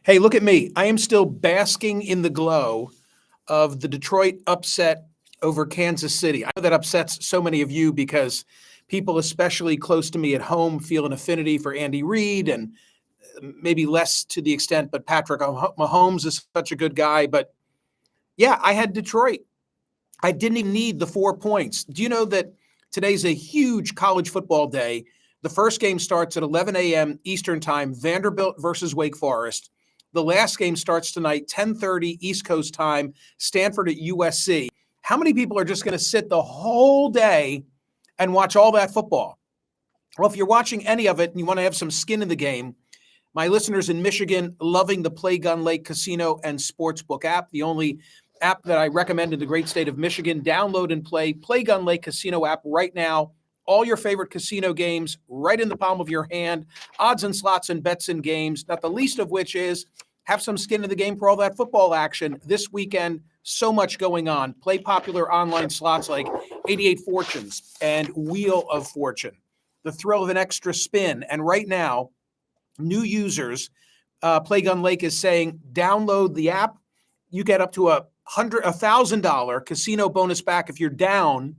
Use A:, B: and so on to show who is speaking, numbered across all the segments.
A: Hey, look at me. I am still basking in the glow of the Detroit upset over Kansas City. I know that upsets so many of you because people, especially close to me at home, feel an affinity for Andy Reid and maybe less to the extent, but Patrick Mahomes is such a good guy. But yeah, I had Detroit. I didn't even need the 4 points. Do you know that today's a huge college football day? The first game starts at 11 a.m. Eastern Time, Vanderbilt versus Wake Forest. The last game starts tonight, 10:30 East Coast time, Stanford at USC. How many people are just going to sit the whole day and watch all that football? Well, if you're watching any of it and you want to have some skin in the game, my listeners in Michigan loving the Play Gun Lake Casino and Sportsbook app, the only app that I recommend in the great state of Michigan. Download and play Gun Lake Casino app right now. All your favorite casino games right in the palm of your hand. Odds and slots and bets and games, not the least of which is have some skin in the game for all that football action this weekend. So much going on. Play popular online slots like 88 Fortunes and Wheel of Fortune. The thrill of an extra spin. And right now, new users, Play Gun Lake is saying, download the app. You get up to $1,000 casino bonus back if you're down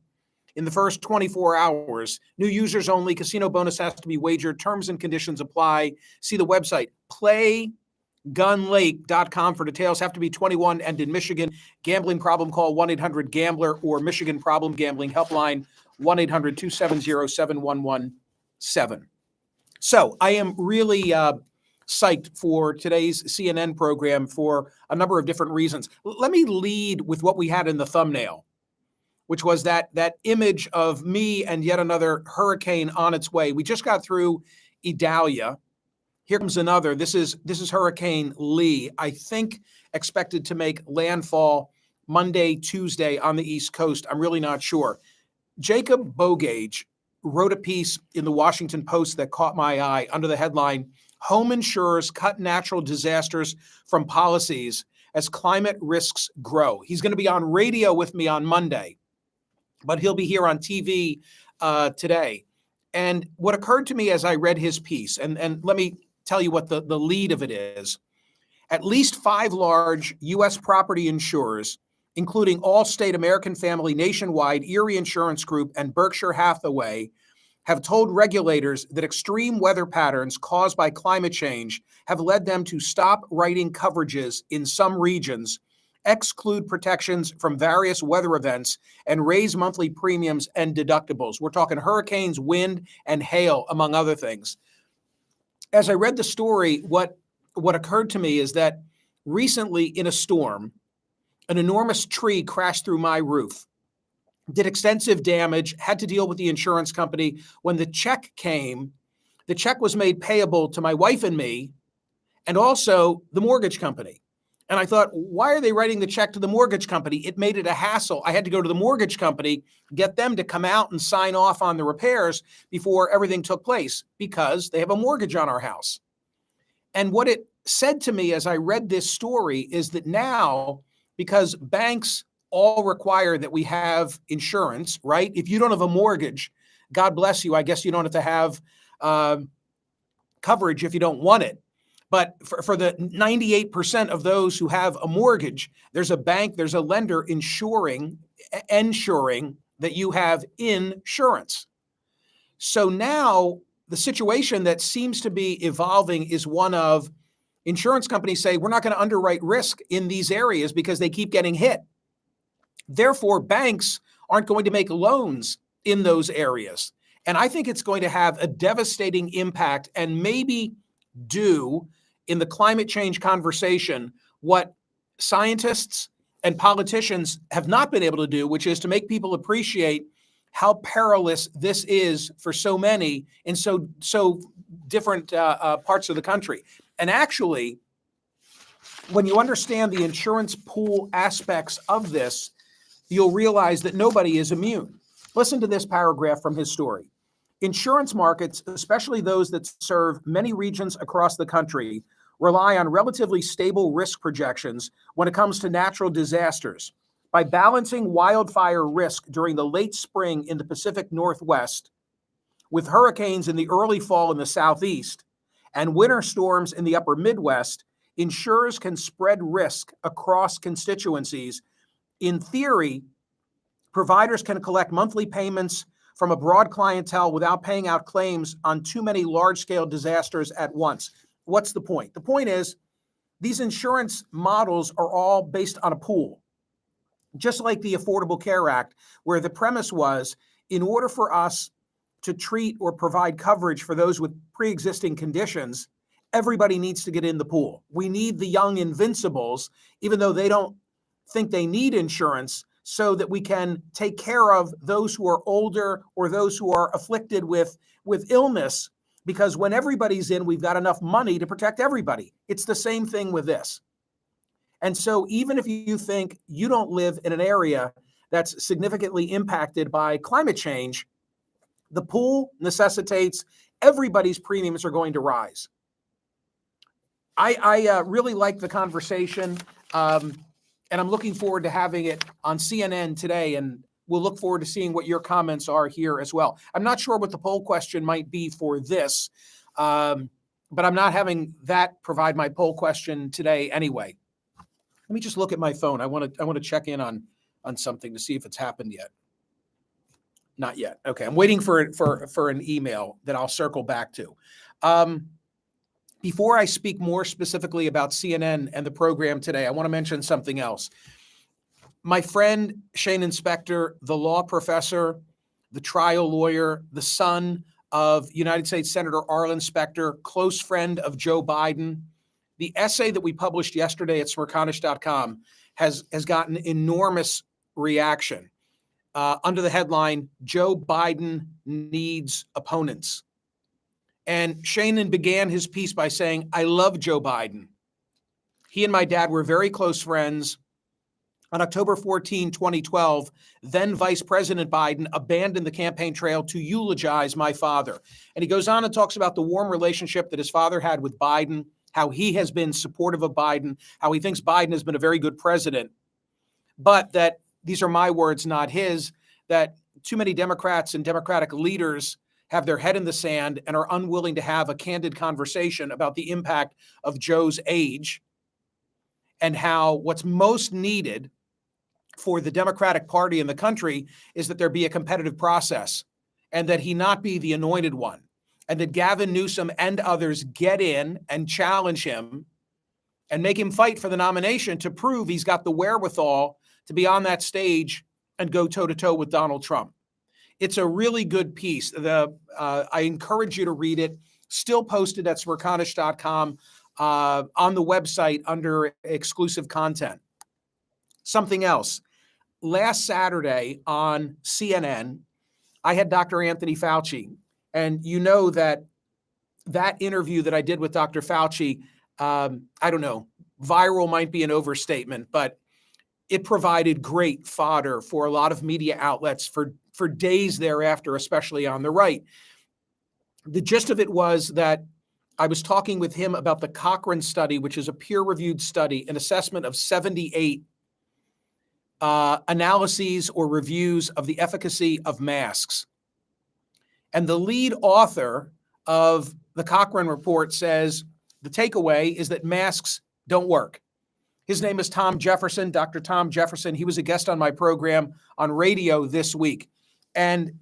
A: in the first 24 hours. New users only. Casino bonus has to be wagered. Terms and conditions apply. See the website, playgunlake.com for details. Have to be 21 and in Michigan. Gambling problem, call 1-800-GAMBLER or Michigan Problem Gambling Helpline, 1-800-270-7117. So I am really psyched for today's CNN program for a number of different reasons. Let me lead with what we had in the thumbnail, which was that image of me and yet another hurricane on its way. We just got through Idalia. Here comes another. This is Hurricane Lee, I think expected to make landfall Monday, Tuesday on the East Coast. I'm really not sure. Jacob Bogage wrote a piece in the Washington Post that caught my eye under the headline, Home Insurers Cut Natural Disasters from Policies as Climate Risks Grow. He's going to be on radio with me on Monday, but he'll be here on TV today. And what occurred to me as I read his piece, and let me tell you what the lead of it is, at least 5 large U.S. property insurers, including Allstate, American Family, Nationwide, Erie Insurance Group, and Berkshire Hathaway, have told regulators that extreme weather patterns caused by climate change have led them to stop writing coverages in some regions, exclude protections from various weather events, and raise monthly premiums and deductibles. We're talking hurricanes, wind, and hail, among other things. As I read the story, what occurred to me is that recently in a storm, an enormous tree crashed through my roof, did extensive damage, had to deal with the insurance company. When the check came, the check was made payable to my wife and me, and also the mortgage company. And I thought, why are they writing the check to the mortgage company? It made it a hassle. I had to go to the mortgage company, get them to come out and sign off on the repairs before everything took place because they have a mortgage on our house. And what it said to me as I read this story is that now, because banks all require that we have insurance, right? If you don't have a mortgage, God bless you. I guess you don't have to have coverage if you don't want it. But for the 98% of those who have a mortgage, there's a bank, there's a lender ensuring that you have insurance. So now the situation that seems to be evolving is one of insurance companies say, we're not going to underwrite risk in these areas because they keep getting hit. Therefore, banks aren't going to make loans in those areas. And I think it's going to have a devastating impact and maybe do in the climate change conversation what scientists and politicians have not been able to do, which is to make people appreciate how perilous this is for so many in so different parts of the country. And actually, when you understand the insurance pool aspects of this, you'll realize that nobody is immune. Listen to this paragraph from his story. Insurance markets, especially those that serve many regions across the country, rely on relatively stable risk projections when it comes to natural disasters. By balancing wildfire risk during the late spring in the Pacific Northwest, with hurricanes in the early fall in the Southeast, and winter storms in the upper Midwest, insurers can spread risk across constituencies. In theory, providers can collect monthly payments from a broad clientele without paying out claims on too many large-scale disasters at once. What's the point? The point is, these insurance models are all based on a pool, just like the Affordable Care Act, where the premise was, in order for us to treat or provide coverage for those with pre-existing conditions, everybody needs to get in the pool. We need the young invincibles, even though they don't think they need insurance, so that we can take care of those who are older or those who are afflicted with illness, because when everybody's in, we've got enough money to protect everybody. It's the same thing with this. And so even if you think you don't live in an area that's significantly impacted by climate change, the pool necessitates everybody's premiums are going to rise. I really like the conversation, and I'm looking forward to having it on CNN today, and we'll look forward to seeing what your comments are here as well. I'm not sure what the poll question might be for this, but I'm not having that provide my poll question today anyway. Let me just look at my phone. I want to check in on something to see if it's happened yet. Not yet. Okay, I'm waiting for an email that I'll circle back to. Before I speak more specifically about CNN and the program today, I want to mention something else. My friend Shane Inspector, the law professor, the trial lawyer, the son of United States Senator Arlen Specter, close friend of Joe Biden, the essay that we published yesterday at Smerconish.com has gotten enormous reaction under the headline, Joe Biden Needs Opponents. And Shannon began his piece by saying, I love Joe Biden. He and my dad were very close friends. On October 14, 2012, then Vice President Biden abandoned the campaign trail to eulogize my father. And he goes on and talks about the warm relationship that his father had with Biden, how he has been supportive of Biden, how he thinks Biden has been a very good president, but that, these are my words, not his, that too many Democrats and Democratic leaders have their head in the sand and are unwilling to have a candid conversation about the impact of Joe's age and how what's most needed for the Democratic Party in the country is that there be a competitive process and that he not be the anointed one, and that Gavin Newsom and others get in and challenge him and make him fight for the nomination to prove he's got the wherewithal to be on that stage and go toe-to-toe with Donald Trump. It's a really good piece. I encourage you to read it. Still posted at Smerconish.com on the website under exclusive content. Something else. Last Saturday on CNN, I had Dr. Anthony Fauci. And you know that interview that I did with Dr. Fauci, I don't know, viral might be an overstatement, but it provided great fodder for a lot of media outlets for days thereafter, especially on the right. The gist of it was that I was talking with him about the Cochrane study, which is a peer-reviewed study, an assessment of 78 analyses or reviews of the efficacy of masks. And the lead author of the Cochrane report says the takeaway is that masks don't work. His name is Tom Jefferson, Dr. Tom Jefferson. He was a guest on my program on radio this week. And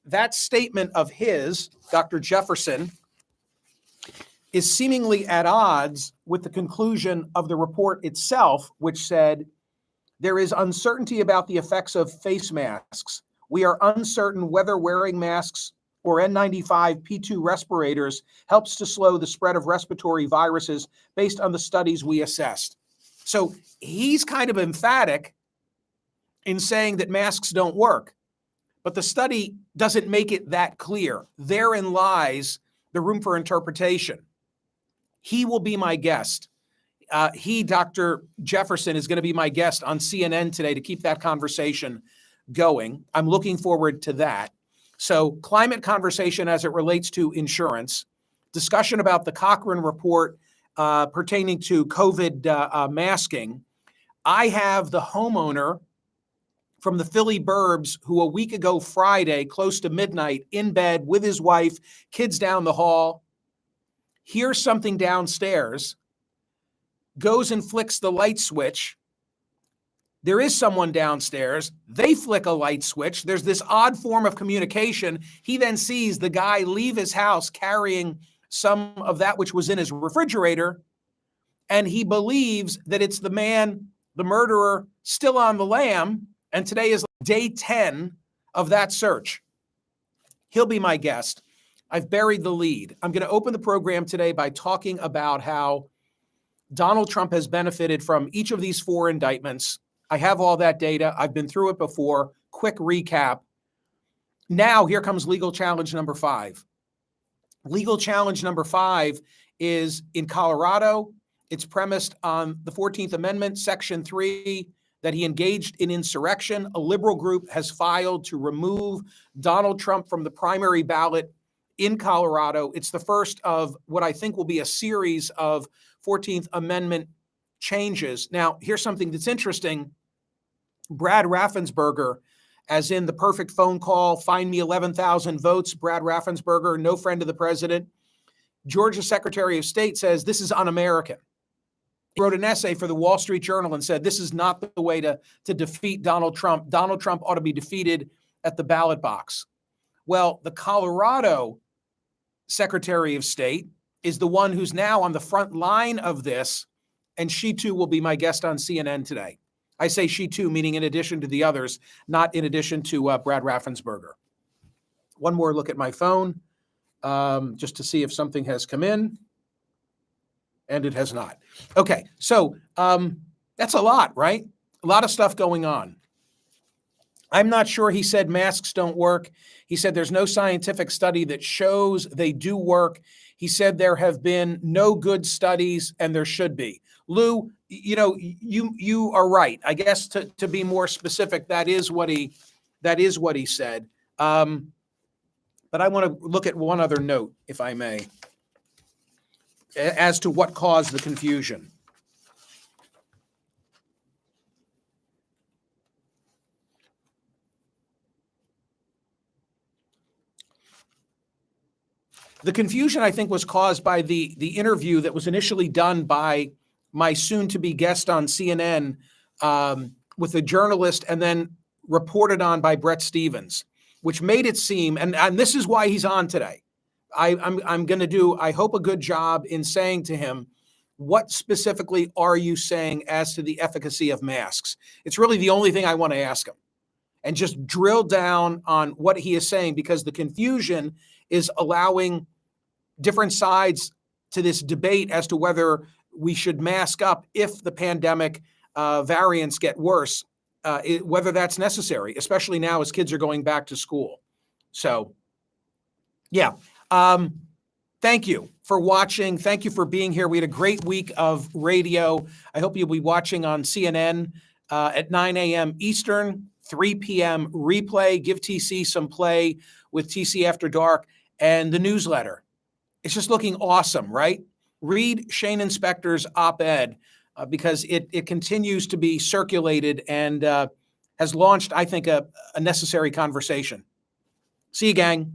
A: that statement of his, Dr. Jefferson, is seemingly at odds with the conclusion of the report itself, which said, there is uncertainty about the effects of face masks. We are uncertain whether wearing masks or N95 P2 respirators helps to slow the spread of respiratory viruses based on the studies we assessed. So he's kind of emphatic in saying that masks don't work, but the study doesn't make it that clear. Therein lies the room for interpretation. He will be my guest. Dr. Jefferson, is going to be my guest on CNN today to keep that conversation going. I'm looking forward to that. So climate conversation as it relates to insurance, discussion about the Cochrane report pertaining to COVID masking. I have the homeowner from the Philly burbs who a week ago Friday, close to midnight, in bed with his wife, kids down the hall, hears something downstairs, goes and flicks the light switch. There is someone downstairs. They flick a light switch. There's this odd form of communication. He then sees the guy leave his house carrying some of that which was in his refrigerator, and he believes that it's the man, the murderer, still on the lam, and today is day 10 of that search. He'll be my guest. I've buried the lead. I'm going to open the program today by talking about how Donald Trump has benefited from each of these 4 indictments. I have all that data. I've been through it before. Quick recap. Now, here comes legal challenge number 5. Legal challenge number 5 is in Colorado. It's premised on the 14th Amendment, Section 3, that he engaged in insurrection. A liberal group has filed to remove Donald Trump from the primary ballot in Colorado. It's the first of what I think will be a series of 14th Amendment changes. Now, here's something that's interesting. Brad Raffensperger, as in the perfect phone call, find me 11,000 votes, Brad Raffensperger, no friend of the president. Georgia's Secretary of State says this is un-American. He wrote an essay for the Wall Street Journal and said this is not the way to defeat Donald Trump. Donald Trump ought to be defeated at the ballot box. Well, the Colorado Secretary of State is the one who's now on the front line of this, and she too will be my guest on CNN today. I say she too, meaning in addition to the others, not in addition to Brad Raffensperger. One more look at my phone, just to see if something has come in, and it has not. Okay, so that's a lot, right? A lot of stuff going on. I'm not sure he said masks don't work. He said there's no scientific study that shows they do work. He said there have been no good studies, and there should be. Lou, you are right. I guess to be more specific, that is what he said. But I want to look at one other note, if I may, as to what caused the confusion. The confusion, I think, was caused by the interview that was initially done by my soon-to-be guest on CNN with a journalist and then reported on by Brett Stevens, which made it seem, and this is why he's on today. I'm going to do, I hope, a good job in saying to him, what specifically are you saying as to the efficacy of masks? It's really the only thing I want to ask him, and just drill down on what he is saying, because the confusion is allowing different sides to this debate as to whether we should mask up if the pandemic variants get worse, whether that's necessary, especially now as kids are going back to school. So, yeah. Thank you for watching. Thank you for being here. We had a great week of radio. I hope you'll be watching on CNN at 9 a.m. Eastern, 3 p.m. replay. Give TC some play with TC After Dark and the newsletter. It's just looking awesome, right? Read Shane Inspector's op-ed because it continues to be circulated and has launched, I think, a necessary conversation. See you, gang.